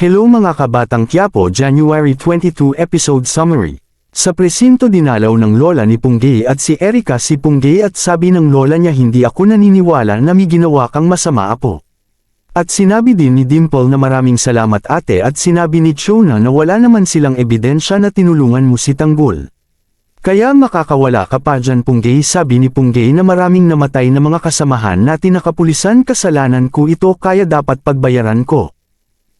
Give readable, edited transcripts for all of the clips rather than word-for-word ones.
Hello mga kabatang Quiapo, January 22 episode summary. Sa presinto dinalaw ng lola ni Punggay at si Erica si Punggay at sabi ng lola niya hindi ako naniniwala na may ginawa kang masama apo. At sinabi din ni Dimple na maraming salamat ate at sinabi ni Chona na wala naman silang ebidensya na tinulungan mo si Tanggol. Kaya makakawala ka pa dyan Punggay, sabi ni Punggay na maraming namatay na mga kasamahan natin na kapulisan, kasalanan ko ito kaya dapat pagbayaran ko.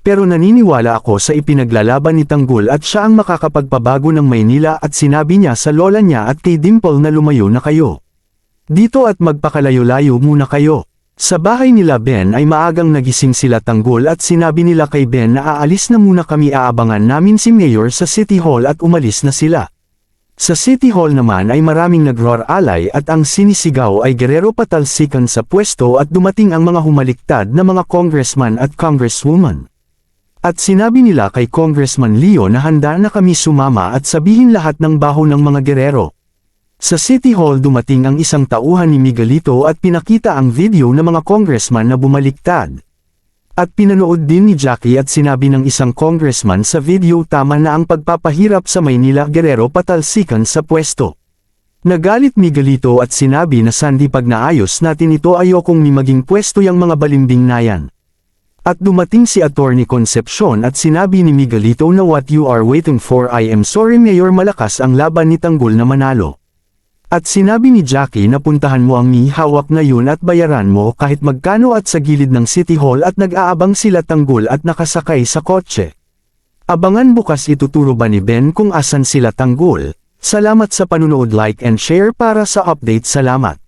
Pero naniniwala ako sa ipinaglalaban ni Tanggol at siya ang makakapagpabago ng Maynila at sinabi niya sa lola niya at kay Dimple na lumayo na kayo dito at magpakalayo-layo muna kayo. Sa bahay nila Ben ay maagang nagising sila Tanggol at sinabi nila kay Ben na aalis na muna kami, aabangan namin si Mayor sa City Hall at umalis na sila. Sa City Hall naman ay maraming nagro-alay at ang sinisigaw ay Guerrero patalsikan sa pwesto at dumating ang mga humaliktad na mga congressman at congresswoman. At sinabi nila kay Congressman Leo na handa na kami sumama at sabihin lahat ng baho ng mga Guerrero. Sa City Hall dumating ang isang tauhan ni Miguelito at pinakita ang video ng mga congressman na bumaliktad. At pinanood din ni Jackie at sinabi ng isang congressman sa video tama na ang pagpapahirap sa Maynila, Guerrero patalsikan sa pwesto. Nagalit Miguelito at sinabi na Sandy pag naayos natin ito ayokong may maging pwesto yang mga balimbing na yan. At dumating si Attorney Concepcion at sinabi ni Miguelito na what you are waiting for, I am sorry Mayor, malakas ang laban ni Tanggol na manalo. At sinabi ni Jackie na puntahan mo ang hawak na yun at bayaran mo kahit magkano at sa gilid ng City Hall at nag-aabang sila Tanggol at nakasakay sa kotse. Abangan bukas ituturo ba ni Ben kung asan sila Tanggol. Salamat sa panunood, like and share para sa update, salamat.